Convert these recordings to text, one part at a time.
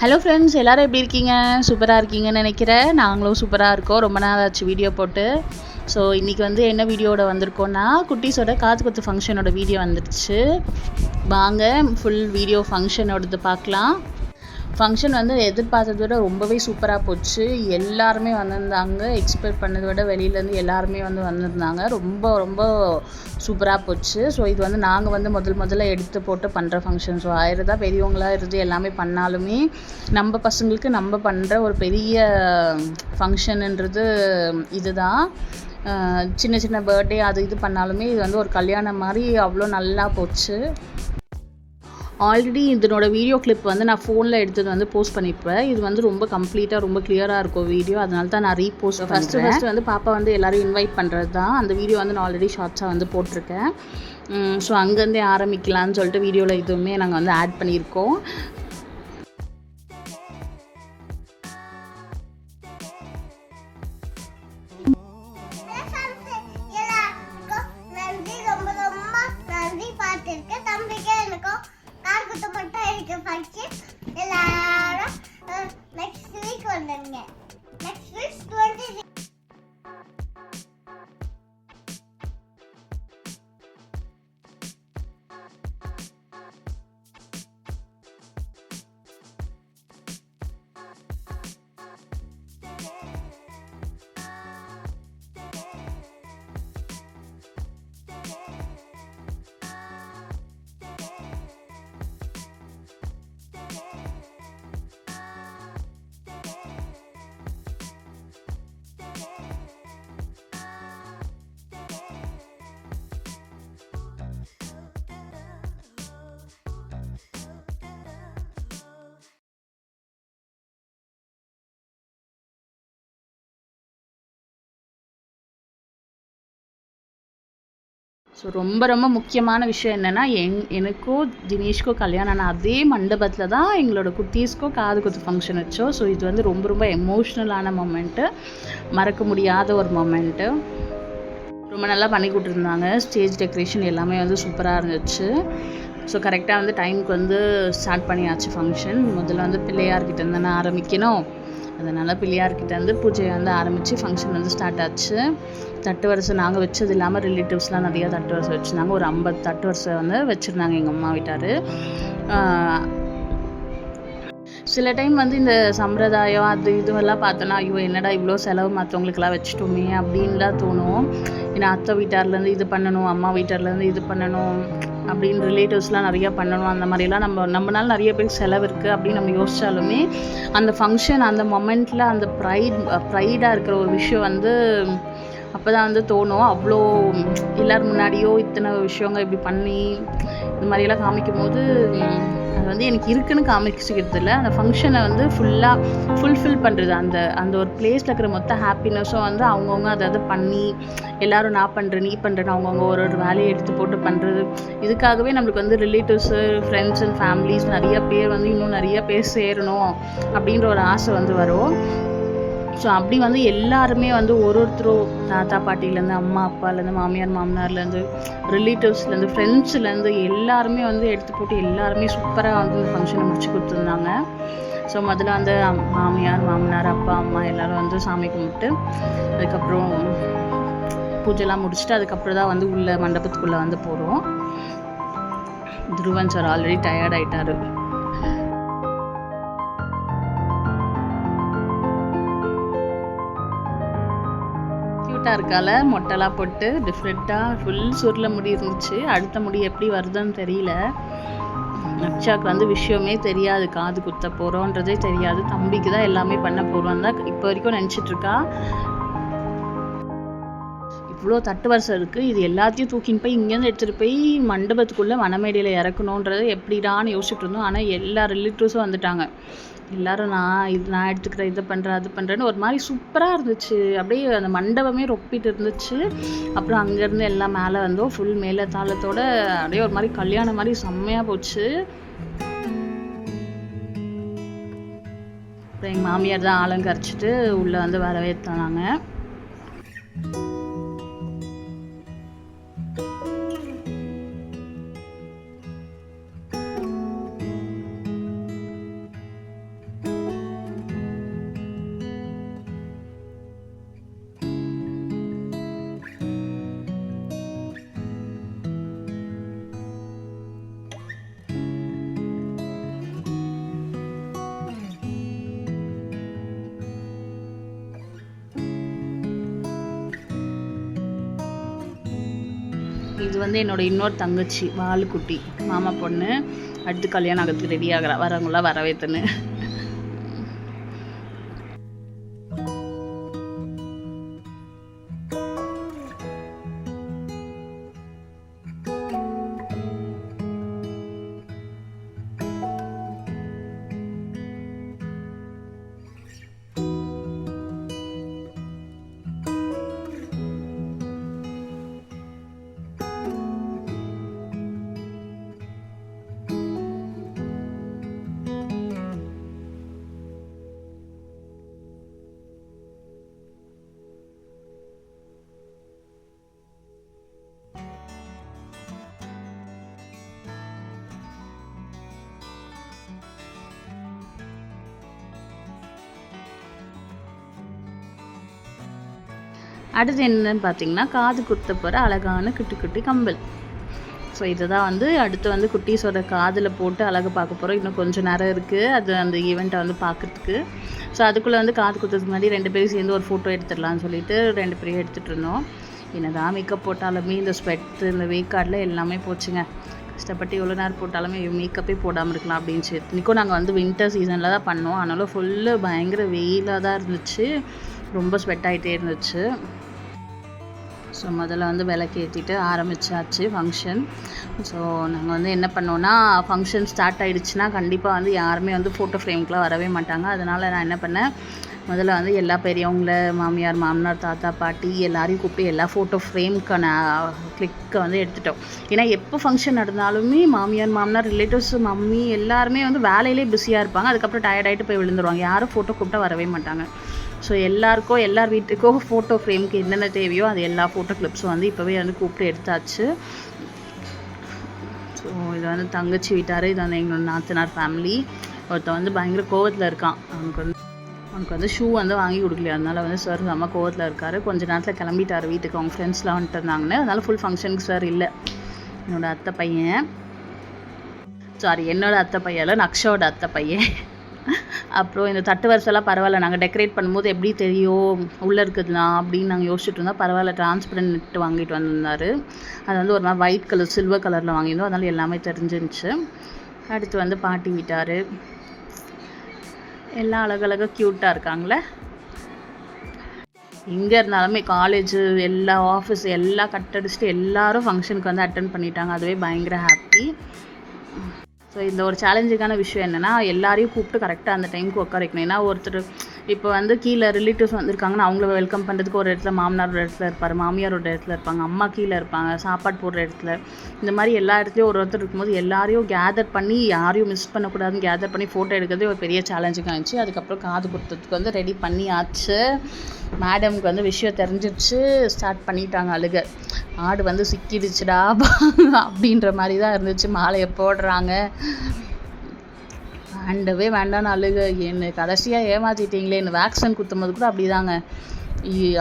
Hello friends, எல்லோரும் எப்படி இருக்கீங்க? சூப்பராக இருக்கீங்கன்னு நினைக்கிறேன். நாங்களும் சூப்பராக இருக்கோம். ரொம்ப நாள் ஆச்சு வீடியோ போட்டு. ஸோ இன்றைக்கி வந்து என்ன வீடியோட வந்திருக்கோன்னா, குட்டீஸோட காது குத்து ஃபங்க்ஷனோட வீடியோ வந்துடுச்சு. வாங்க ஃபுல் வீடியோ ஃபங்க்ஷனோடது பார்க்கலாம். ஃபங்க்ஷன் வந்து எதிர்பார்த்ததை விட ரொம்பவே சூப்பராக போச்சு. எல்லாருமே வந்திருந்தாங்க. எக்ஸ்பெக்ட் பண்ணதை விட வெளியிலேருந்து எல்லாருமே வந்து வந்திருந்தாங்க. ரொம்ப ரொம்ப சூப்பராக போச்சு. ஸோ இது வந்து நாங்கள் வந்து முதல்ல எடுத்து போட்டு பண்ணுற ஃபங்க்ஷன். ஸோ தான் பெரியவங்களாக இருந்து எல்லாமே பண்ணாலுமே நம்ம பசங்களுக்கு நம்ம பண்ணுற ஒரு பெரிய ஃபங்க்ஷனுன்றது இதுதான். சின்ன சின்ன பர்த்டே அது இது பண்ணாலுமே இது வந்து ஒரு கல்யாணம் மாதிரி அவ்வளோ நல்லா போச்சு. ஆல்ரெடி இதனோட வீடியோ கிளிப் வந்து நான் ஃபோனில் எடுத்தது வந்து போஸ்ட் பண்ணியிருப்பேன். இது வந்து ரொம்ப கம்ப்ளீட்டாக ரொம்ப கிளியராக இருக்கும் வீடியோ. அதனால தான் நான் ரீபோஸ்ட் ஃபஸ்ட்டு வந்து பாப்பா வந்து எல்லோரும் இன்வைட் பண்ணுறது தான். அந்த வீடியோ வந்து நான் ஆல்ரெடி ஷார்ட்ஸாக வந்து போட்டிருக்கேன். ஸோ அங்கேருந்தே ஆரம்பிக்கலான்னு சொல்லிட்டு வீடியோவில் இதுவுமே நாங்கள் வந்து ஆட் பண்ணியிருக்கோம். எல்லாரும் நெக்ஸ்ட் வீக் வந்துருங்க. நெக்ஸ்ட் வீக் 20 ஸோ ரொம்ப ரொம்ப முக்கியமான விஷயம் என்னென்னா, எனக்கோ தினேஷ்க்கோ கல்யாணம் ஆன அதே மண்டபத்தில் தான் எங்களோட குட்டீஸ்க்கோ காது குத்து ஃபங்க்ஷன் வச்சோம். ஸோ இது வந்து ரொம்ப ரொம்ப எமோஷ்னலான மொமெண்ட்டு, மறக்க முடியாத ஒரு மொமெண்ட்டு. ரொம்ப நல்லா பண்ணி கொடுத்துருந்தாங்க. ஸ்டேஜ் டெக்கரேஷன் எல்லாமே வந்து சூப்பராக இருந்துச்சு. ஸோ கரெக்டாக வந்து டைமுக்கு வந்து ஸ்டார்ட் பண்ணியாச்சு ஃபங்க்ஷன். முதல்ல வந்து பிள்ளையார்கிட்ட இருந்து ஆரம்பிக்கணும். அதனால் பிள்ளையார்கிட்ட வந்து பூஜையை வந்து ஆரம்பித்து ஃபங்க்ஷன் வந்து ஸ்டார்ட் ஆச்சு. தட்டு வரிசை நாங்கள் வச்சது இல்லாமல் ரிலேட்டிவ்ஸ்லாம் நிறையா தட்டு வரிசை வச்சுருந்தாங்க. ஒரு 50 தட்டு வரிசை வந்து வச்சுருந்தாங்க எங்கள் அம்மா வீட்டார். சில டைம் வந்து இந்த சம்பிரதாயம் அது இதுவெல்லாம் பார்த்தோன்னா, ஐயோ என்னடா இவ்வளோ செலவு மற்றவங்களுக்கெல்லாம் வச்சுட்டோமே அப்படின்லாம் தோணும். ஏன்னா அத்தை வீட்டார்லேருந்து இது பண்ணணும், அம்மா வீட்டார்லேருந்து இது பண்ணணும் அப்படின்னு ரிலேட்டிவ்ஸ்லாம் நிறையா பண்ணணும். அந்த மாதிரிலாம் நம்மளால நிறைய பேருக்கு செலவு இருக்குது அப்படின்னு நம்ம யோசித்தாலுமே அந்த ஃபங்க்ஷன் அந்த மொமெண்ட்டில் அந்த ப்ரைடாக இருக்கிற ஒரு விஷயம் வந்து அப்போ தான் வந்து தோணும். அவ்வளோ எல்லோரும் முன்னாடியோ இத்தனை விஷயங்க இப்படி பண்ணி இந்த மாதிரியெல்லாம் காமிக்கும் போது அது வந்து எனக்கு இருக்குன்னு காமிச்சிக்கிறது இல்லை, அந்த ஃபங்க்ஷனை வந்து ஃபுல்ஃபில் பண்ணுறது. அந்த ஒரு பிளேஸில் இருக்கிற மொத்த ஹாப்பினஸும் வந்து அவங்கவுங்க அதை பண்ணி எல்லோரும் நான் பண்ணுறேன் நீ பண்ணுறேன்னு அவங்கவுங்க ஒரு வேலையை எடுத்து போட்டு பண்ணுறது. இதுக்காகவே நம்மளுக்கு வந்து ரிலேட்டிவ்ஸு ஃப்ரெண்ட்ஸ் அண்ட் ஃபேமிலிஸ் நிறைய பேர் வந்து இன்னும் நிறைய பேர் சேரணும் அப்படின்ற ஒரு ஆசை வந்து வரும். ஸோ அப்படி வந்து எல்லாருமே வந்து ஒருத்தரும் தாத்தா பாட்டிலேருந்து அம்மா அப்பாலேருந்து மாமியார் மாமனார்லேருந்து ரிலேட்டிவ்ஸ்லேருந்து ஃப்ரெண்ட்ஸ்லேருந்து எல்லாருமே வந்து எடுத்து போட்டு எல்லாருமே சூப்பராக வந்து இந்த ஃபங்க்ஷனை முடிச்சு கொடுத்துருந்தாங்க. ஸோ முதல்ல வந்து மாமியார் மாமனார் அப்பா அம்மா எல்லோரும் வந்து சாமி கும்பிட்டு அதுக்கப்புறம் பூஜைலாம் முடிச்சுட்டு அதுக்கப்புறம் தான் வந்து உள்ள மண்டபத்துக்குள்ளே வந்து போகிறோம். துருவன் சார் ஆல்ரெடி டயர்ட் ஆகிட்டார். இருக்கால மொட்டைலாம் போட்டு டிஃப்ரெண்ட்டாக ஃபுல் சுருள முடி இருந்துச்சு. அடுத்த முடி எப்படி வருதுன்னு தெரியல. அக்ஷாக்கு வந்து விஷயமே தெரியாது, காது குத்த போகிறோன்றதே தெரியாது. தம்பிக்கு தான் எல்லாமே பண்ண போகிறோம் தான் இப்போ வரைக்கும் நினச்சிட்ருக்கா. இவ்வளோ தட்டு வரிசை இருக்குது, இது எல்லாத்தையும் தூக்கின்னு போய் இங்கேருந்து எடுத்துகிட்டு போய் மண்டபத்துக்குள்ளே வனமேடையில் இறக்கணுன்றது எப்படிடான்னு யோசிச்சுட்டு இருந்தோம். ஆனால் எல்லா ரிலேட்டிவ்ஸும் வந்துட்டாங்க. எல்லோரும் நான் எடுத்துக்கிறேன் இதை பண்ணுறேன் அது பண்ணுறேன்னு ஒரு மாதிரி சூப்பராக இருந்துச்சு. அப்படியே அந்த மண்டபமே ரொப்பிட்டு இருந்துச்சு. அப்புறம் அங்கேருந்து எல்லாம் மேலே வந்தோம். ஃபுல் மேலே தாளத்தோடு அப்படியே ஒரு மாதிரி கல்யாணம் மாதிரி செம்மையாக போச்சு. அப்புறம் எங்கள் மாமியார் தான் ஆலங்கரிச்சிட்டு உள்ளே வந்து வரவேற்றாங்க. இது வந்து என்னோட இன்னொரு தங்கச்சி வாலுக்குட்டி, மாமா பொண்ணு. அடுத்து கல்யாணம் ஆகிறதுக்கு ரெடி ஆகிறா, வரவங்களாம் வரவேற்றுன்னு. அடுத்து என்னன்னு பார்த்தீங்கன்னா, காது குத்த போகிற அழகான குட்டி குட்டி கம்பல். ஸோ இதை தான் வந்து அடுத்து வந்து குட்டீஸோட காதில் போட்டு அழகு பார்க்க போகிறோம். இன்னும் கொஞ்சம் நேரம் இருக்குது அது அந்த ஈவெண்ட்டை வந்து பார்க்குறதுக்கு. ஸோ அதுக்குள்ளே வந்து காது குத்துறதுக்கு முன்னாடி 2 பேரும் சேர்ந்து ஒரு ஃபோட்டோ எடுத்துடலாம்னு சொல்லிட்டு 2 பேரையும் எடுத்துகிட்டு இருந்தோம். என்னதான் மேக்கப் போட்டாலுமே இந்த ஸ்வெட்டு இந்த வேக்கார்டில் எல்லாமே போச்சுங்க. கஷ்டப்பட்டு எவ்வளோ நேரம் போட்டாலுமே மேக்கப்பே போடாமல் இருக்கலாம் அப்படின்னு சொல்லி. இன்றைக்கும் நாங்கள் வந்து வின்டர் சீசனில் தான் பண்ணோம். அதனால ஃபுல்லு பயங்கர வெயிலாக தான் இருந்துச்சு, ரொம்ப ஸ்வெட் ஆகிட்டே இருந்துச்சு. ஸோ முதல்ல வந்து விளக்கு ஏற்றிட்டு ஆரம்பித்தாச்சு ஃபங்க்ஷன். ஸோ நாங்கள் வந்து என்ன பண்ணோன்னா, ஃபங்க்ஷன் ஸ்டார்ட் ஆகிடுச்சுன்னா கண்டிப்பாக வந்து யாருமே வந்து ஃபோட்டோ ஃப்ரேம்க்குலாம் வரவே மாட்டாங்க. அதனால் நான் என்ன பண்ணேன், முதல்ல வந்து எல்லா பெரியவங்கள மாமியார் மாமனார் தாத்தா பாட்டி எல்லாரையும் கூப்பிட்டு எல்லா ஃபோட்டோ ஃப்ரேம்க்கான கிளிக்கை வந்து எடுத்துட்டோம். ஏன்னா எப்போ ஃபங்க்ஷன் நடந்தாலுமே மாமியார் மாமனார் ரிலேட்டிவ்ஸ் மம்மி எல்லாருமே வந்து வேலையிலே பிஸியாக இருப்பாங்க. அதுக்கப்புறம் டயர்டாகிட்டு போய் விழுந்துருவாங்க. யாரும் ஃபோட்டோ கூப்பிட்டா வரவே மாட்டாங்க. ஸோ எல்லார் வீட்டுக்கும் ஃபோட்டோ ஃப்ரேமுக்கு என்னென்ன தேவையோ அது எல்லா ஃபோட்டோ கிளிப்ஸும் வந்து இப்போவே வந்து கூப்பிட்டு எடுத்தாச்சு. ஸோ இது வந்து தங்கச்சி வீட்டார், இது வந்து எங்களோட நாத்தனார் ஃபேமிலி. ஒருத்தன் வந்து பயங்கர கோவத்தில் இருக்கான். அவனுக்கு வந்து ஷூ வந்து வாங்கி கொடுக்கலையா, அதனால் வந்து சார் செம்ம கோவத்தில் இருக்கார். கொஞ்சம் நேரத்தில் கிளம்பிட்டார் வீட்டுக்கு, அவங்க ஃப்ரெண்ட்ஸ்லாம் வந்துட்டு இருந்தாங்கன்னு. அதனால் ஃபுல் ஃபங்க்ஷனுக்கு சார் இல்லை. என்னோட அத்தை பையன், என்னோட அத்தை பையன் நக்ஷாவோட அத்தை பையன். அப்புறம் இந்த தட்டு வரிசைலாம் பரவாயில்ல, நாங்கள் டெக்கரேட் பண்ணும்போது எப்படி தெரியும் உள்ளே இருக்குதுண்ணா அப்படின்னு நாங்கள் யோசிச்சுட்டு இருந்தோம். பரவாயில்ல, டிரான்ஸ்பரண்ட் நெட் வாங்கிட்டு வந்திருந்தார். அது வந்து ஒரு மாதிரி ஒயிட் கலர் சில்வர் கலரில் வாங்கியிருந்தோம், அதனால் எல்லாமே தெரிஞ்சிருந்துச்சு. அடுத்து வந்து பாட்டி வீட்டார், எல்லாம் அழகழகாக க்யூட்டாக இருக்காங்களே. எங்கே இருந்தாலுமே காலேஜு எல்லா ஆஃபீஸ் எல்லாம் கட்டடிச்சுட்டு எல்லோரும் ஃபங்க்ஷனுக்கு வந்து அட்டென்ட் பண்ணிட்டாங்க. அதுவே பயங்கர ஹாப்பி. ஸோ இந்த ஒரு சேலஞ்சிங்கான விஷயம் என்னென்னா, எல்லாரையும் கூப்பிட்டு கரெக்டாக அந்த டைமுக்கு உட்கார வைக்கணும். ஏன்னா ஒருத்தர் இப்போ வந்து கீழே ரிலேட்டிவ்ஸ் வந்திருக்காங்கன்னா அவங்கள வெல்கம் பண்ணுறதுக்கு ஒரு இடத்துல மாமனார் ஒரு இடத்துல இருப்பார், மாமியார் ஒரு இடத்துல இருப்பாங்க, அம்மா கீழே இருப்பாங்க, சாப்பாடு போடுற இடத்துல. இந்த மாதிரி எல்லா இடத்துலையும் ஒருத்தர் இருக்கும்போது எல்லாரையும் கேதர் பண்ணி யாரையும் மிஸ் பண்ணக்கூடாதுன்னு கேதர் பண்ணி ஃபோட்டோ எடுக்கிறதே ஒரு பெரிய சேலஞ்சிங்காக இருந்துச்சு. அதுக்கப்புறம் காது குத்துறதுக்கு வந்து ரெடி பண்ணி ஆச்சு. மேடமுக்கு வந்து விஷயம் தெரிஞ்சிடுச்சு, ஸ்டார்ட் பண்ணிட்டாங்க அழுக. ஆடு வந்து சிக்கிடுச்சுடா அப்படின்ற மாதிரி தான் இருந்துச்சு. மாலையை போடுறாங்க, வேண்டவே வேண்டான்னு அழுக. என்ன கடைசியாக ஏமாற்றிட்டீங்களே. இந்த வேக்சின் குத்தும் போது கூட அப்படி தாங்க,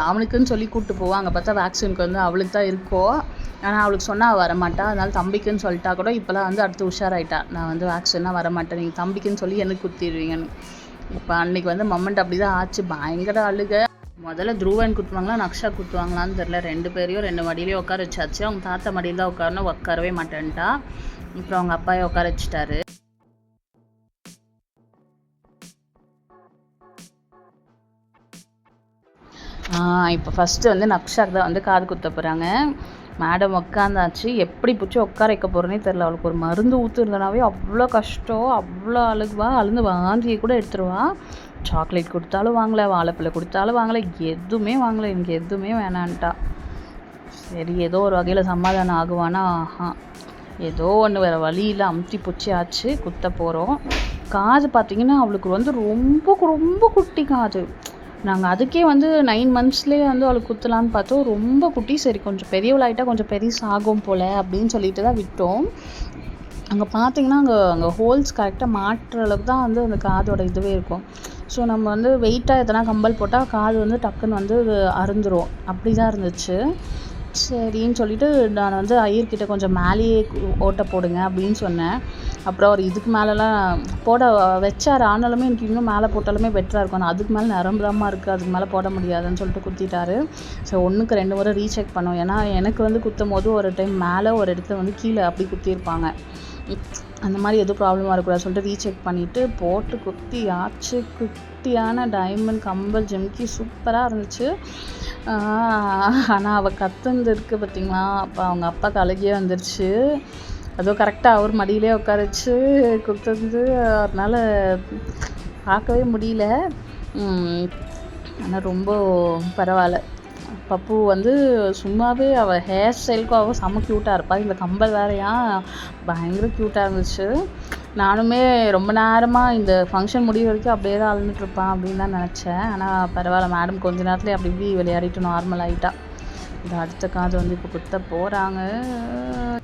அவனுக்குன்னு சொல்லி கூப்பிட்டு போவாங்க, பார்த்தா வேக்சினுக்கு வந்து அவளுக்கு தான் இருக்கோ. ஆனால் அவளுக்கு சொன்னால் வரமாட்டா. அதனால் தம்பிக்குன்னு சொல்லிட்டா கூட இப்போலாம் வந்து அடுத்து உஷாராயிட்டா, நான் வந்து வேக்சின்னா வரமாட்டேன், நீங்கள் தம்பிக்குன்னு சொல்லி எனக்கு குத்திடுவீங்கன்னு. இப்போ அன்றைக்கி வந்து மொமெண்ட் அப்படி தான் ஆச்சு, பயங்கர அழுக. முதல்ல துருவன் குத்துவாங்களா நக்ஷா குத்துவாங்களான்னு தெரில. 2 பேரையும் 2 மடியிலையும் உட்கார வச்சாச்சு. அவங்க தாத்தா மடியில் தான் உட்காரணும், உட்காரவே மாட்டேன்ட்டா. அப்புறம் அவங்க அப்பாயை உட்கார வச்சுட்டாரு. இப்போ ஃபஸ்ட்டு வந்து நக்ஷாக்கு தான் வந்து காது குத்த போகிறாங்க. மேடம் உட்காந்தாச்சு, எப்படி பிடிச்சி உட்கார வைக்க போகிறேன்னே தெரில. அவளுக்கு ஒரு மருந்து ஊற்றுருந்தனாவே அவ்வளோ கஷ்டம், அவ்வளோ அழுகுவா, அழுந்து வாந்தியை கூட எடுத்துருவா. சாக்லேட் கொடுத்தாலும் வாங்கலை, வாழைப்பழ கொடுத்தாலும் வாங்கலை, எதுவுமே வாங்கலை, எனக்கு எதுவுமே வேணான்ட்டா. சரி ஏதோ ஒரு வகையில் சமாதானம் ஆகுவானா, ஏதோ ஒன்று வேறு வழியில் அமுத்தி பிடிச்சி ஆச்சு, குத்த போகிறோம். காது பார்த்திங்கன்னா அவளுக்கு வந்து ரொம்ப ரொம்ப குட்டி காது. நாங்கள் அதுக்கே வந்து 9 monthsலேயே வந்து அவளுக்கு குத்தலான்னு பார்த்தோம், ரொம்ப குட்டி. சரி கொஞ்சம் பெரியவளாயிட்டா கொஞ்சம் பெருசாகும் போல் அப்படின்னு சொல்லிட்டு தான் விட்டோம். அங்கே பார்த்திங்கன்னா அங்கே ஹோல்ஸ் கரெக்டாக மாட்டுற அளவுக்கு தான் வந்து அந்த காதோட இதுவே இருக்கும். ஸோ நம்ம வந்து வெயிட்டாக எதனா கம்பல் போட்டால் காது வந்து டக்குன்னு வந்து அறுந்துரும், அப்படி தான் இருந்துச்சு. சரின்னு சொல்லிவிட்டு நான் வந்து ஐயர்கிட்ட கொஞ்சம் மேலேயே ஓட்ட போடுங்க அப்படின்னு சொன்னேன். அப்புறம் அவர் இதுக்கு மேலெலாம் போட வச்சார். ஆனாலுமே எனக்கு இன்னும் மேலே போட்டாலுமே பெட்டராக இருக்கும். ஆனால் அதுக்கு மேலே நரம்புதாம்மா இருக்குது, அதுக்கு மேலே போட முடியாதுன்னு சொல்லிட்டு குத்திட்டாரு. ஸோ 1க்கு 2 முறை ரீசெக் பண்ணோம். ஏன்னா எனக்கு வந்து குத்தும் போது ஒரு டைம் மேலே ஒரு இடத்துல வந்து கீழே அப்படி குத்தியிருப்பாங்க. அந்த மாதிரி எதுவும் ப்ராப்ளமாக இருக்கக்கூடாது சொல்லிட்டு ரீசெக் பண்ணிவிட்டு போட்டு குத்தி ஆச்சு. குட்டியான டைமண்ட் கம்பல் ஜிம்கி சூப்பராக இருந்துச்சு. ஆனால் அவள் கத்துந்து இருக்குது பார்த்திங்களா, அப்போ அவங்க அப்பாவுக்கு அழுகியே வந்துருச்சு. அதுவும் கரெக்டாக அவர் மடியிலே உட்காரச்சு குத்துந்து, அதனால் பார்க்கவே முடியல. ஆனால் ரொம்ப பரவாயில்ல. பப்பு வந்து சும்மாவே அவள் ஹேர் ஸ்டைலுக்கும் அவள் செம்ம க்யூட்டாக இருப்பாள். இந்த கம்பல் வேறையா பயங்கர க்யூட்டாக இருந்துச்சு. நானுமே ரொம்ப நேரமாக இந்த ஃபங்க்ஷன் முடிய வரைக்கும் அப்படியே தான் அழுந்துட்டுருப்பான் அப்படின்னு தான் நினச்சேன். ஆனால் பரவாயில்ல, மேடம் கொஞ்ச நேரத்துலேயே அப்படி இப்படி விளையாடிட்டு நார்மல் ஆகிட்டா. இந்த அடுத்த காது வந்து இப்போ குத்த போகிறாங்க.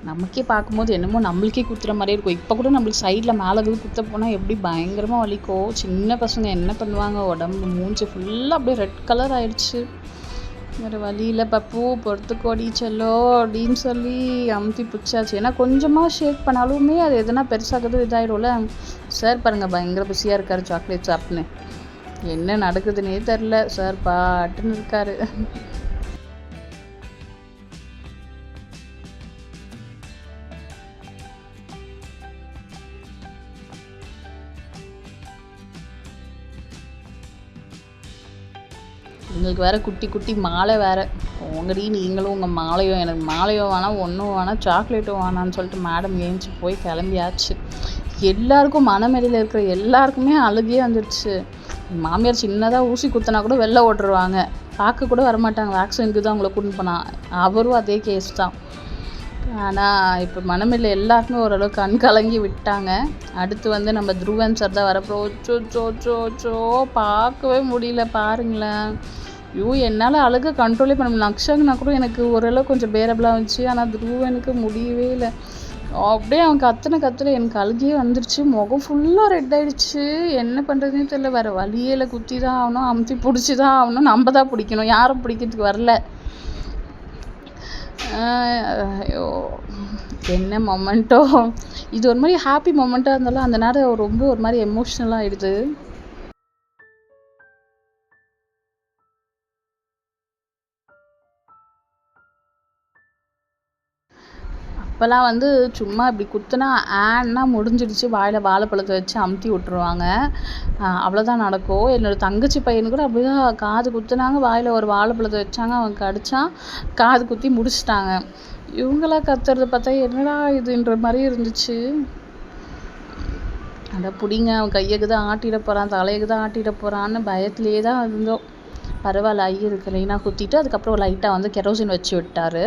நமக்கே பார்க்கும்போது என்னமோ நம்மளுக்கே குத்துற மாதிரியே இருக்கும். இப்போ கூட நம்மளுக்கு சைடில் மேலே குத்த போனால் எப்படி பயங்கரமாக வலிக்கும். சின்ன பசங்க என்ன பண்ணுவாங்க, உடம்பு மூஞ்சி ஃபுல்லாக அப்படியே ரெட் கலர் ஆயிடுச்சு. வேறு வழியில் பப்பு பொறுத்துக்கோடி செல்லோ அப்படின்னு சொல்லி அமுத்தி பிடிச்சாச்சு. ஏன்னா கொஞ்சமாக ஷேக் பண்ணாலுமே அது எதுனா பெருசாகுது இதாகிடும்ல. சார் பாருங்கள் பயங்கர பிஸியாக இருக்கார் சாக்லேட் சாப்பிட்னு. என்ன நடக்குதுன்னே தெரில, சார் பாட்டுன்னு இருக்கார். எங்களுக்கு வேறு குட்டி குட்டி மாலை வேறு. உங்கடி நீங்களும் உங்கள் மாலையும், எனக்கு மாலையும் வேணாம், ஒன்றும் வேணாம், சாக்லேட்டும் வேணான்னு சொல்லிட்டு மேடம் ஏஞ்சி போய் கிளம்பியாச்சு. எல்லாருக்கும் மனமெடியில் இருக்கிற எல்லாருக்குமே அழுகியே வந்துடுச்சு. மாமியார் சின்னதாக ஊசி குத்தினா கூட வெளில ஓட்டுருவாங்க, பார்க்க கூட வரமாட்டாங்க. வேக்சினுக்கு தான் அவங்கள கூட்டின்னு போனான். அவரும் அதே கேஸ் தான். ஆனால் இப்போ மனமில்லை எல்லாருக்குமே ஓரளவுக்கு கண் கலங்கி விட்டாங்க. அடுத்து வந்து நம்ம துருவன் சார் தான் வரப்போ சோ பார்க்கவே முடியல பாருங்களேன். என்னால் அழுக கண்ட்ரோலே பண்ண முடியல. அக்ஷாக்குனா கூட எனக்கு ஓரளவு கொஞ்சம் பேரபிளாக இருந்துச்சு. ஆனால் துருவனுக்கு முடியவே இல்லை. அப்படியே அவன் கத்துல எனக்கு அழுகியே வந்துருச்சு. முகம் ஃபுல்லாக ரெட் ஆகிடுச்சு. என்ன பண்ணுறதுன்னு தெரியல. வேறு வழியே இல்லை, குத்தி தான் ஆகணும், அமுத்தி பிடிச்சி தான் ஆகணும். நம்ம தான் பிடிக்கணும், யாரும் பிடிக்கிறதுக்கு வரல. ஐயோ என்ன மொமெண்ட்டோ. இது ஒரு மாதிரி ஹாப்பி மொமெண்ட்டாக இருந்தாலும் அந்த நேரம் ரொம்ப ஒரு மாதிரி எமோஷ்னலாக ஆகிடுது. அப்போல்லாம் வந்து சும்மா இப்படி குத்துனா ஆன்னா முடிஞ்சிடுச்சு. வாயில் வாழைப்பழத்தை வச்சு அமுத்தி விட்டுருவாங்க, அவ்வளோதான் நடக்கும். என்னோடய தங்கச்சி பையனு கூட அப்படி தான் காது குத்துனாங்க, வாயில் ஒரு வாழைப்பழத்தை வச்சாங்க, அவன் கடிச்சான், காது குத்தி முடிச்சிட்டாங்க. இவங்களாம் கத்துறத பார்த்தா என்னடா இதுன்ற மாதிரி இருந்துச்சு. அட பிடிங்க, அவன் கையக்கு தான் ஆட்டிட போகிறான், தலையக்கு தான் ஆட்டிட போகிறான்னு பயத்துலேயே தான் இருந்தோம். பரவாயில்ல, ஐயருக்கு லைனாக குத்திட்டு அதுக்கப்புறம் லைட்டாக வந்து கெரோசின் வச்சு விட்டார்.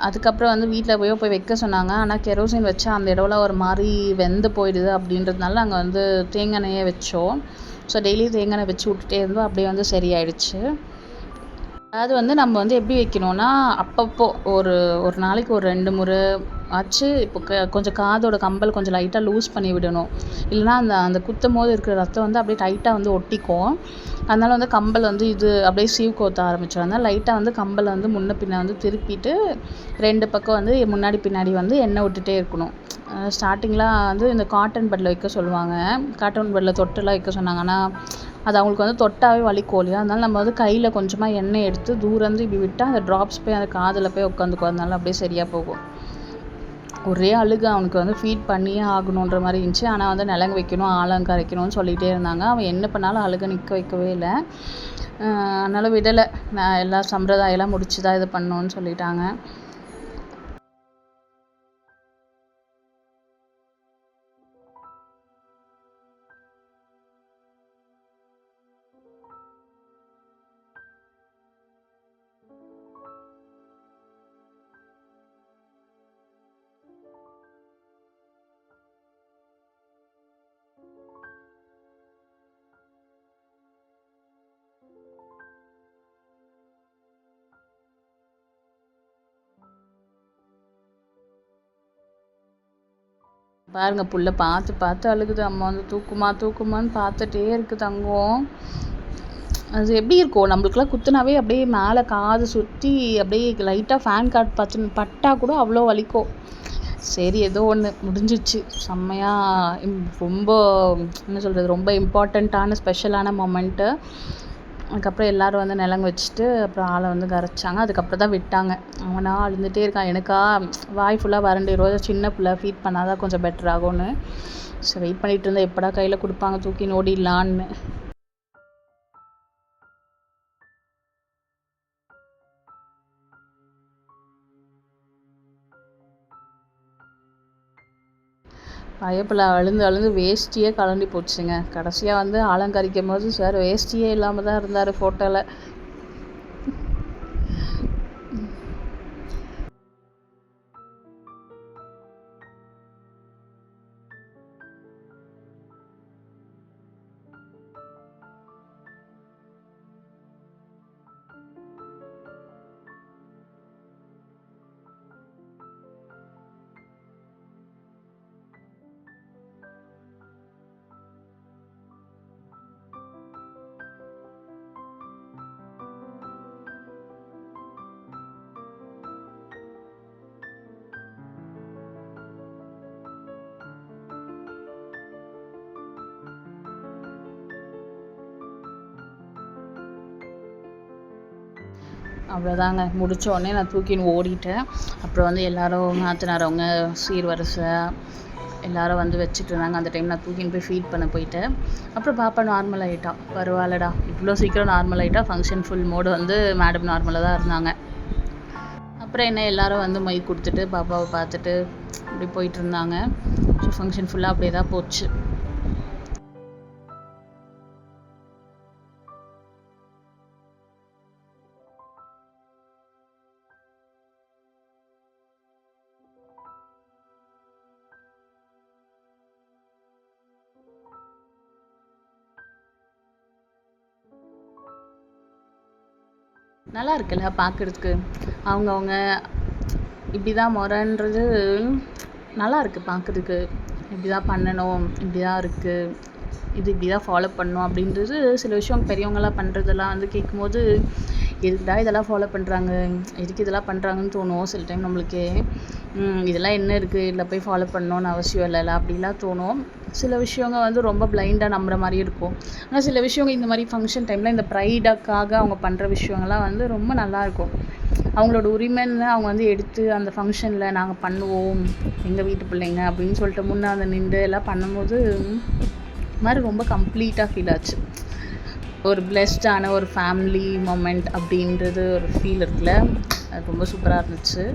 அதுக்கப்புறம் வந்து வீட்டில் போய் வைக்க சொன்னாங்க. ஆனால் கெரோசின் வச்சா அந்த இடம்லாம் ஒரு மாதிரி வெந்து போயிடுது அப்படின்றதுனால நாங்கள் வந்து தேங்காய் எண்ணெயே வச்சோம். ஸோ டெய்லி தேங்காய் எண்ணெய் வச்சு விட்டுட்டே இருந்தோம். அப்படியே வந்து சரியாயிடுச்சு. அதாவது வந்து நம்ம வந்து எப்படி வைக்கணும்னா, அப்பப்போ ஒரு நாளைக்கு ஒரு 2 முறை ஆச்சு. இப்போ கொஞ்சம் காதோட கம்பல் கொஞ்சம் லைட்டாக லூஸ் பண்ணி விடணும். இல்லைனா அந்த குத்தும் போது இருக்கிற ரத்தம் வந்து அப்படியே டைட்டாக வந்து ஒட்டிக்கும். அதனால வந்து கம்பல் வந்து இது அப்படியே சீவ் கோத்த ஆரம்பிச்சிடும். அதனால் லைட்டாக வந்து கம்பலை வந்து முன்ன பின்ன வந்து திருப்பிட்டு 2 பக்கம் வந்து முன்னாடி பின்னாடி வந்து எண்ணெய் விட்டுட்டே இருக்கணும். ஸ்டார்டிங்லாம் வந்து இந்த காட்டன் பட்டில் வைக்க சொல்லுவாங்க. காட்டன் பட்டில் தொட்டுலாம் வைக்க சொன்னாங்க. ஆனால் அது அவங்களுக்கு வந்து தொட்டாவே வலிக்கும் இல்லையா. அதனால நம்ம வந்து கையில் கொஞ்சமாக எண்ணெய் எடுத்து தூரந்து இப்படி விட்டால் அந்த ட்ராப்ஸ் போய் அந்த காதில் போய் உட்காந்துக்கும். அதனால அப்படியே சரியாக போகும். ஒரே அழுகு, அவனுக்கு வந்து ஃபீட் பண்ணியே ஆகணுன்ற மாதிரி இருந்துச்சு. ஆனால் வந்து நிலங்கு வைக்கணும், ஆலங்கார வைக்கணும்னு சொல்லிகிட்டே இருந்தாங்க. அவன் என்ன பண்ணாலும் அழுக நிற்க வைக்கவே இல்லை. அதனால் விடலை. நான் எல்லா சம்பிரதாயெல்லாம் முடிச்சு தான் இது பண்ணணுன்னு சொல்லிட்டாங்க. பாருங்கள், புள்ள பார்த்து பார்த்து அழுகுது. அம்மா வந்து தூக்குமான்னு பார்த்துட்டே இருக்குது தங்கம். அது எப்படி இருக்கும், நம்மளுக்குலாம் குத்துனாவே அப்படியே மேலே காது சுற்றி அப்படியே லைட்டாக ஃபேன் காட் பட்டா கூட அவ்வளோ வலிக்கும். சரி ஏதோ ஒன்று முடிஞ்சிச்சு செம்மையாக. ரொம்ப என்ன சொல்கிறது, ரொம்ப இம்பார்ட்டண்ட்டான ஸ்பெஷலான மொமெண்ட்டு. அதுக்கப்புறம் எல்லோரும் வந்து நிலங்கு வச்சுட்டு அப்புறம் ஆளை வந்து கரைச்சாங்க. அதுக்கப்புறம் தான் விட்டாங்க. அவனா அழுந்துகிட்டே இருக்கான். எனக்கா வாய் ஃபுல்லாக வறண்டு சின்ன பிள்ளை ஃபீட் பண்ணால் தான் கொஞ்சம் பெட்டர் ஆகும்னு. ஸோ வெயிட் பண்ணிகிட்டு இருந்தேன் எப்படா கையில் கொடுப்பாங்க தூக்கி ஓடிடலான்னு. பயப்பில் அழுந்து வேஷ்டியே கலண்டி போச்சுங்க. கடைசியாக வந்து அலங்கரிக்கும் போது சார் வேஷ்டியே இல்லாமல் தான் இருந்தார் ஃபோட்டோவில். அவ்வளோதாங்க. முடித்த உடனே நான் தூக்கின்னு ஓடிட்டேன். அப்புறம் வந்து எல்லோரும் நாத்தனாரவங்க சீர்வரிசை எல்லோரும் வந்து வச்சுட்டு இருந்தாங்க. அந்த டைம் நான் தூக்கின்னு போய் ஃபீட் பண்ண போயிட்டேன். அப்புறம் பாப்பா நார்மல் ஆகிட்டா. பரவாயில்லடா இவ்வளோ சீக்கிரம் நார்மல் ஆகிட்டா. ஃபங்க்ஷன் ஃபுல் மோடு வந்து மேடம் நார்மலாக தான் இருந்தாங்க. அப்புறம் என்ன எல்லோரும் வந்து மை கொடுத்துட்டு பாப்பாவை பார்த்துட்டு அப்படி போயிட்டு இருந்தாங்க. ஸோ ஃபங்க்ஷன் ஃபுல்லாக அப்படியே தான் போச்சு. நல்லா இருக்குல்ல பார்க்குறதுக்கு. அவங்கவுங்க இப்படி தான் முறைன்றது நல்லா இருக்குது பார்க்குறதுக்கு. இப்படி தான் பண்ணணும், இப்படி தான் இருக்குது, இது இப்படி தான் ஃபாலோ பண்ணணும் அப்படின்றது சில விஷயம் பெரியவங்களாம் பண்ணுறதெல்லாம் வந்து கேட்கும்போது எதுக்குடா இதெல்லாம் ஃபாலோ பண்ணுறாங்க, எதுக்கு இதெல்லாம் பண்ணுறாங்கன்னு தோணும் சில டைம் நம்மளுக்கே. இதெல்லாம் என்ன இருக்குது, இதில் போய் ஃபாலோ பண்ணணுன்னு அவசியம் இல்லைல்ல அப்படிலாம் தோணும். சில விஷயங்க வந்து ரொம்ப பிளைண்டாக நம்புற மாதிரி இருக்கும். ஆனால் சில விஷயங்க இந்த மாதிரி ஃபங்க்ஷன் டைமில் இந்த ப்ரைடுக்காக அவங்க பண்ணுற விஷயங்கள்லாம் வந்து ரொம்ப நல்லாயிருக்கும். அவங்களோட உரிமைன்னு அவங்க வந்து எடுத்து அந்த ஃபங்க்ஷனில் நாங்கள் பண்ணுவோம் எங்கள் வீட்டு பிள்ளைங்க அப்படின்னு சொல்லிட்டு முன்னே அந்த நின்று எல்லாம் பண்ணும்போது மாதிரி ரொம்ப கம்ப்ளீட்டாக ஃபீல் ஆச்சு. ஒரு பிளெஸ்டான ஒரு ஃபேமிலி மொமெண்ட் அப்படின்றது ஒரு ஃபீல் இருக்குல்ல, அது ரொம்ப சூப்பராக இருந்துச்சு.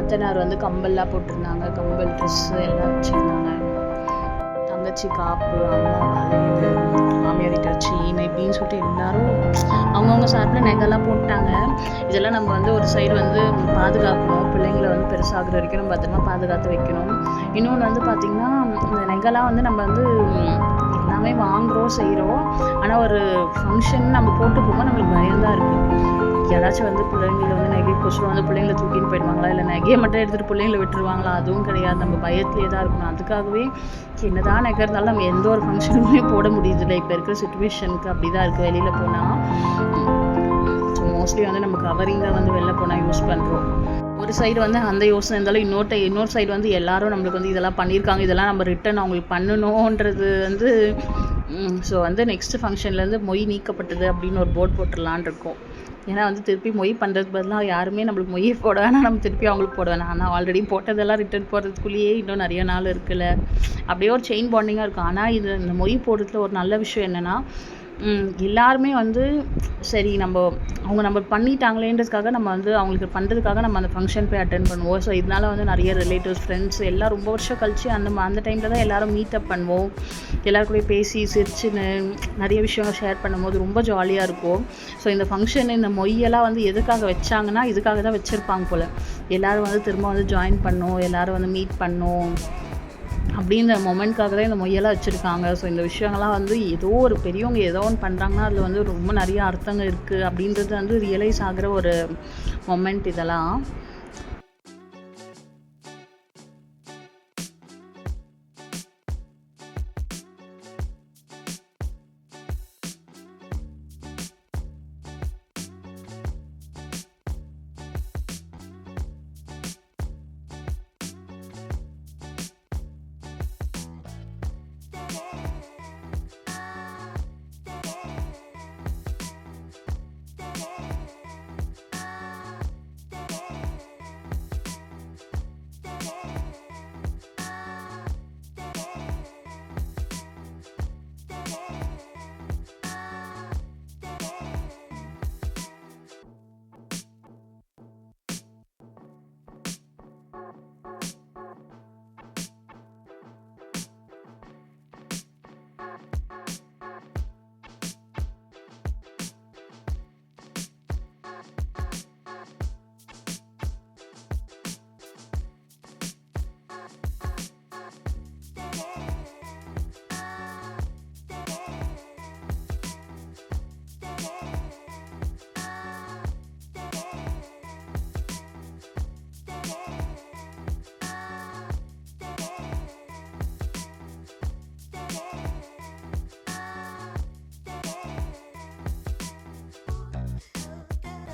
நாத்தனார் வந்து கம்பல்லாம் போட்டிருந்தாங்க, கம்பல் ட்ரெஸ்ஸு எல்லாம் வச்சுருந்தாங்க. தங்கச்சி காப்பு, அம்மா வளையல், மாமியார் வீட்டார் செயின் இப்படின்னு சொல்லிட்டு எல்லாரும் அவங்கவுங்க சார்பில் நகைலாம் போட்டாங்க. இதெல்லாம் நம்ம வந்து ஒரு சைடு வந்து பாதுகாக்கணும், பிள்ளைங்களை வந்து பெருசாகிற வரைக்கும் நம்ம பத்திரமா பாதுகாத்து வைக்கணும். இன்னொன்று வந்து பார்த்திங்கன்னா, இந்த நகைலாம் வந்து நம்ம வந்து எல்லாமே வாங்குகிறோம் செய்கிறோம், ஆனால் ஒரு ஃபங்க்ஷன் நம்ம போட்டு போகும்போது நம்மளுக்கு பயம் தான் இருக்குது. யாராச்சும் வந்து பிள்ளைங்களை வந்து நகை கொசுரம் வந்து பிள்ளைங்களை தூக்கின்னு போயிடுவாங்களா, இல்லை நகையை மட்டும் எடுத்துகிட்டு பிள்ளைங்களை விட்டுருவாங்களா, அதுவும் கிடையாது. நம்ம பயத்திலே தான் இருக்கணும். அதுக்காகவே என்னதான் நகை இருந்தாலும் நம்ம எந்த ஒரு ஃபங்க்ஷனுமே போட முடியுதில்லை. இப்போ இருக்கிற சுச்சுவேஷனுக்கு அப்படி தான் இருக்குது. வெளியில் போனால் ஸோ மோஸ்ட்லி வந்து நம்ம கவரிங்காக வந்து வெளில போனால் யூஸ் பண்ணுறோம். ஒரு சைடு வந்து அந்த யோசனை இருந்தாலும் இன்னொரு சைடு வந்து எல்லாரும் நம்மளுக்கு வந்து இதெல்லாம் பண்ணியிருக்காங்க, இதெல்லாம் நம்ம ரிட்டன் அவங்களுக்கு பண்ணணுன்றது வந்து ஸோ வந்து நெக்ஸ்ட்டு ஃபங்க்ஷன்லேருந்து மொய் நீக்கப்பட்டது அப்படின்னு ஒரு போர்ட் போட்டுடலான் இருக்கோம். ஏன்னா வந்து திருப்பி மொய் பண்ணுறதுக்கு பதிலாக யாருமே நம்மளுக்கு மொய் போட வேணாம், நம்ம திருப்பி அவங்களுக்கு போட வேணாம். ஆனால் ஆல்ரெடி போட்டதெல்லாம் ரிட்டர்ன் போடுறதுக்குள்ளேயே இன்னும் நிறைய நாள் இருக்குல்ல, அப்படியே ஒரு செயின் பாண்டிங்காக இருக்கும். ஆனால் இந்த மொய் போடுறதுல ஒரு நல்ல விஷயம் என்னென்னா, எல்லாருமே வந்து சரி அவங்க பண்ணிட்டாங்களேன்றதுக்காக நம்ம வந்து அவங்களுக்கு பண்ணுறதுக்காக நம்ம அந்த ஃபங்க்ஷன் போய் அட்டென்ட் பண்ணுவோம். ஸோ இதனால் வந்து நிறைய ரிலேட்டிவ்ஸ், ஃப்ரெண்ட்ஸ் எல்லாம் ரொம்ப வருஷம் கழிச்சு அந்த டைமில் தான் எல்லோரும் மீட்டப் பண்ணுவோம். எல்லோரும் கூட பேசி சிரிச்சுன்னு நிறைய விஷயங்கள் ஷேர் பண்ணும்போது ரொம்ப ஜாலியாக இருக்கும். ஸோ இந்த ஃபங்க்ஷன், இந்த மொய்யெல்லாம் வந்து எதுக்காக வச்சாங்கன்னா இதுக்காக தான் வச்சுருப்பாங்க போல். எல்லோரும் வந்து திரும்ப வந்து ஜாயின் பண்ணோம், எல்லோரும் வந்து மீட் பண்ணோம் அப்படின்ற மொமெண்ட்காக தான் இந்த மொய்யெல்லாம் வச்சுருக்காங்க. ஸோ இந்த விஷயங்கள்லாம் வந்து ஏதோ ஒரு பெரியவங்க ஏதோ ஒன்று பண்ணுறாங்கன்னா அதில் வந்து ரொம்ப நிறைய அர்த்தங்கள் இருக்குது அப்படின்றது வந்து ரியலைஸ் ஆகிற ஒரு மொமெண்ட் இதெல்லாம்.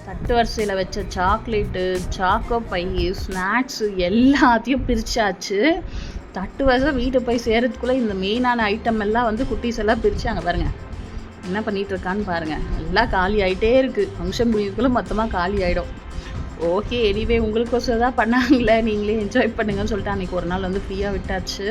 தட்டு வரிசையில் வச்ச சாக்லேட்டு, சாக்கோ பை, ஸ்நாக்ஸு எல்லாத்தையும் பிரித்தாச்சு. தட்டு வரிசை வீட்டுக்கு போய் சேர்கிறதுக்குள்ளே இந்த மெயினான ஐட்டம் எல்லாம் வந்து குட்டீஸ் எல்லாம் பிரித்து அங்கே பாருங்கள் என்ன பண்ணிகிட்ருக்கான்னு பாருங்கள். எல்லாம் காலி ஆகிட்டே இருக்குது. ஃபங்க்ஷன் முடியுதுக்குள்ளே மொத்தமாக காலி ஆகிடும். ஓகே, எனிவே உங்களுக்கோசம் தான் பண்ணாங்களே, நீங்களே என்ஜாய் பண்ணுங்கன்னு சொல்லிட்டு அன்றைக்கி ஒரு நாள் வந்து ஃப்ரீயாக விட்டாச்சு.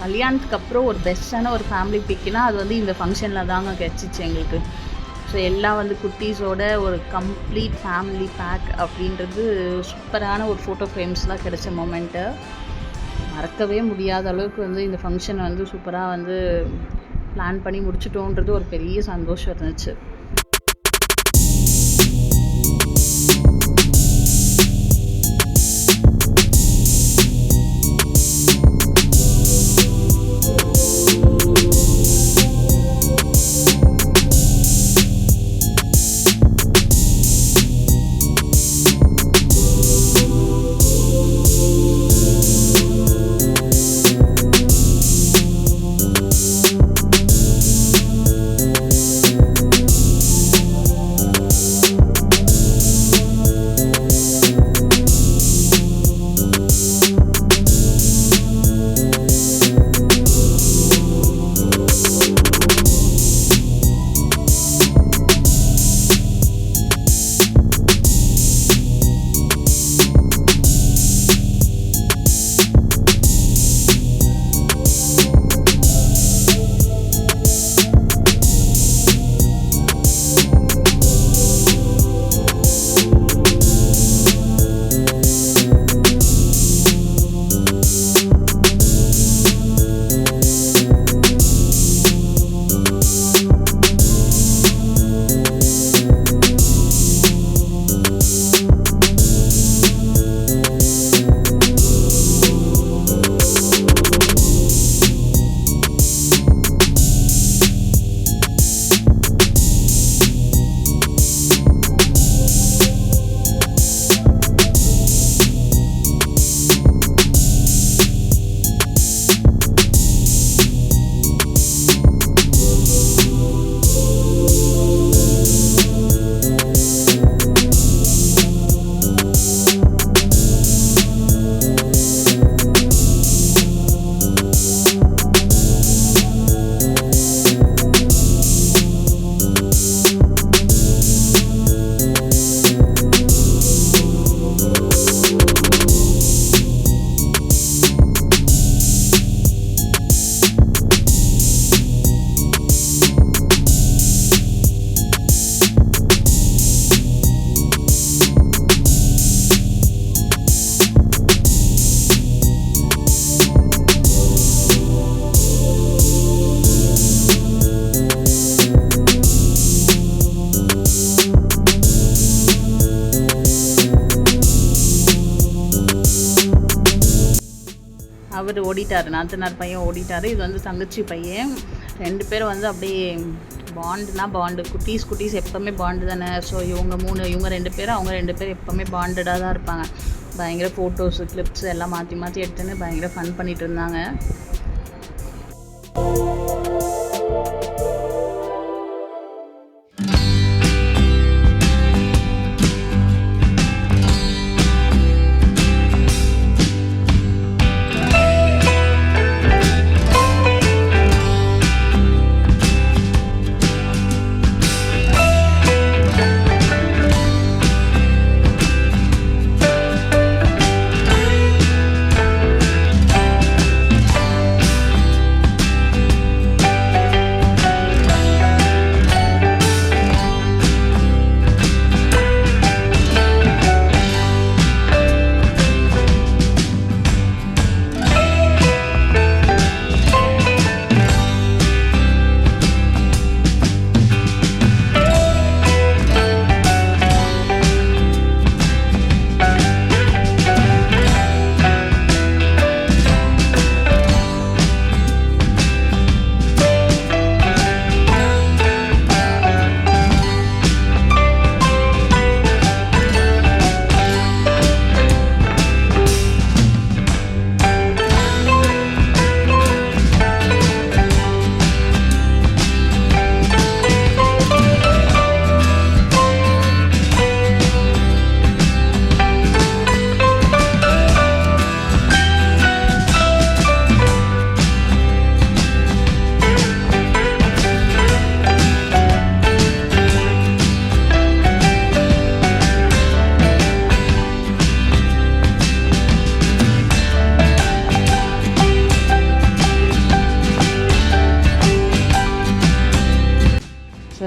கல்யாணத்துக்கு அப்புறம் ஒரு பெஸ்ட்டான ஒரு ஃபேமிலி பிக்னா அது வந்து இந்த ஃபங்க்ஷனில் தாங்க கிடச்சிச்சு எங்களுக்கு. ஸோ எல்லாம் வந்து குட்டீஸோட ஒரு கம்ப்ளீட் ஃபேமிலி பேக் அப்படின்றது சூப்பரான ஒரு ஃபோட்டோ ஃப்ரேம்ஸ்லாம் கிடைச்ச மொமெண்ட்டு. மறக்கவே முடியாத அளவுக்கு வந்து இந்த ஃபங்க்ஷனை வந்து சூப்பராக வந்து பிளான் பண்ணி முடிச்சிட்டோன்றது ஒரு பெரிய சந்தோஷம் இருந்துச்சு. அவர் ஓடிட்டார், நாத்தனார் பையன் ஓடிட்டார். இது வந்து தங்கச்சி பையன். 2 பேரும் வந்து அப்படியே பாண்டு. குட்டீஸ் எப்போவுமே பாண்டு தானே. ஸோ இவங்க 2 பேர், அவங்க 2 பேர் எப்போவுமே பாண்டடாக தான் இருப்பாங்க. பயங்கர ஃபோட்டோஸு கிளிப்ஸ் எல்லாம் மாற்றி எடுத்துன்னு பயங்கர ஃபன் பண்ணிகிட்டு இருந்தாங்க.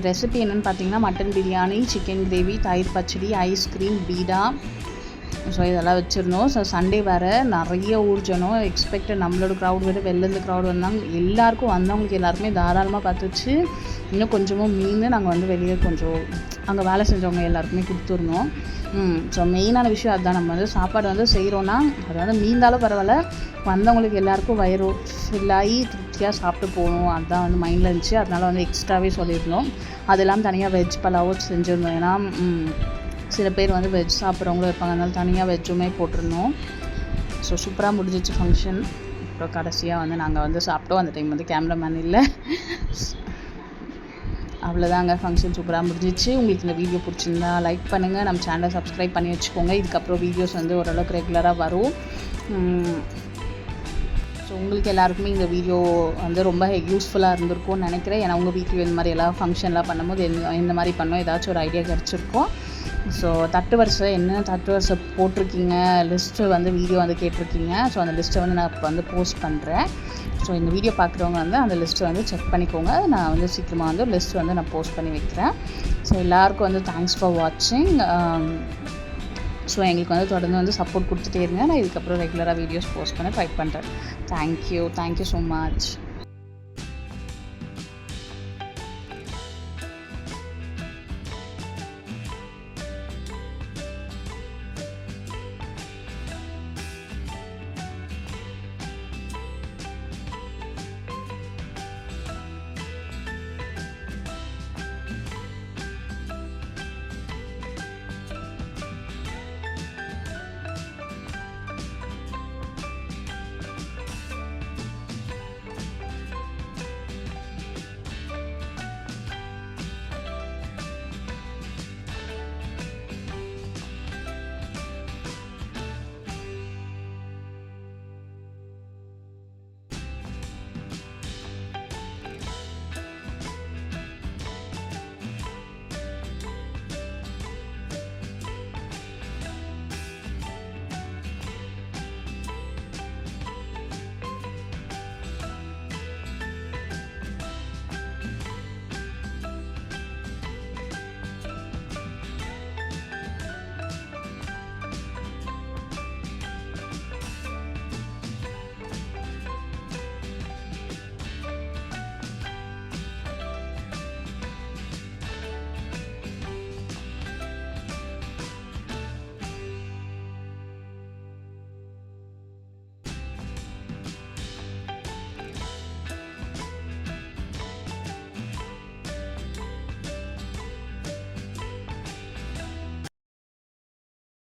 ரெசிபி என்னென்னு பார்த்தீங்கன்னா மட்டன் பிரியாணி, சிக்கன் கிரேவி, தயிர் பச்சடி, ஐஸ்கிரீம், பீடா, ஸோ இதெல்லாம் வச்சுருந்தோம். ஸோ சண்டே வேறு நிறைய ஊர்ஜனம் எக்ஸ்பெக்டட், நம்மளோட க்ரௌட் வேறு வெளிலேருந்து க்ரௌட் வந்தாங்க. எல்லாருக்கும் வந்தவங்களுக்கு எல்லாருமே தாராளமாக பார்த்துச்சு. இன்னும் கொஞ்சமும் மீன் நாங்கள் வந்து வெளியே கொஞ்சம் அங்கே வேலை செஞ்சவங்க எல்லாருக்குமே கொடுத்துருந்தோம். ஸோ மெயினான விஷயம் அதுதான். நம்ம வந்து சாப்பாடு வந்து செய்கிறோன்னா அது வந்து மீந்தாலும் பரவாயில்ல, வந்தவங்களுக்கு எல்லாேருக்கும் வயிறு ஃபில்லாகி திருப்தியாக சாப்பிட்டு போகணும், அதுதான் வந்து மைண்டில் இருந்துச்சு. அதனால் வந்து எக்ஸ்ட்ராவே சொல்லியிருந்தோம். அது இல்லாமல் தனியாக வெஜ் பலாவும் செஞ்சுருந்தோம். ஏன்னா சில பேர் வந்து வெஜ் சாப்பிட்றவங்களும் இருப்பாங்க, அதனால தனியாக வெஜ்ஜுமே போட்டிருந்தோம். ஸோ சூப்பராக முடிஞ்சிச்சு ஃபங்க்ஷன். அப்புறம் கடைசியாக வந்து நாங்கள் வந்து சாப்பிட்டோம். அந்த டைம் வந்து கேமராமேன் இல்லை. அவ்வளோதாங்க, ஃபங்க்ஷன் சூப்பராக முடிஞ்சிச்சு. உங்களுக்கு இந்த வீடியோ பிடிச்சிருந்தா லைக் பண்ணுங்கள், நம்ம சேனலை சப்ஸ்கிரைப் பண்ணி வச்சுக்கோங்க. இதுக்கப்புறம் வீடியோஸ் வந்து ஓரளவுக்கு ரெகுலராக வரும். ஸோ உங்களுக்கு எல்லாருக்குமே இந்த வீடியோ வந்து ரொம்ப யூஸ்ஃபுல்லாக இருந்திருக்கும்னு நினைக்கிறேன். ஏன்னா உங்கள் வீட்டில் இந்த மாதிரி எல்லாம் ஃபங்க்ஷன்லாம் பண்ணும்போது இந்த மாதிரி பண்ணோம் ஏதாச்சும் ஒரு ஐடியா கிடச்சிருக்கும். ஸோ தட்டு வரிசை என்ன தட்டு வரிசை போட்டிருக்கீங்க, லிஸ்ட்டு வந்து வீடியோ வந்து கேட்டிருக்கீங்க. ஸோ அந்த லிஸ்ட்டை வந்து நான் இப்போ வந்து போஸ்ட் பண்ணுறேன். ஸோ இந்த வீடியோ பார்க்குறவங்க வந்து அந்த லிஸ்ட்டை வந்து செக் பண்ணிக்கோங்க. நான் வந்து சீக்கிரமாக வந்து லிஸ்ட் வந்து நான் போஸ்ட் பண்ணி வைக்கிறேன். ஸோ எல்லாருக்கும் வந்து தேங்க்ஸ் ஃபார் வாட்சிங். ஸோ எங்களுக்கு வந்து தொடர்ந்து வந்து சப்போர்ட் கொடுத்துட்டே இருங்க. நான் இதுக்கப்புறம் ரெகுலராக வீடியோஸ் போஸ்ட் பண்ண ட்ரை பண்ணுறேன். Thank you so much.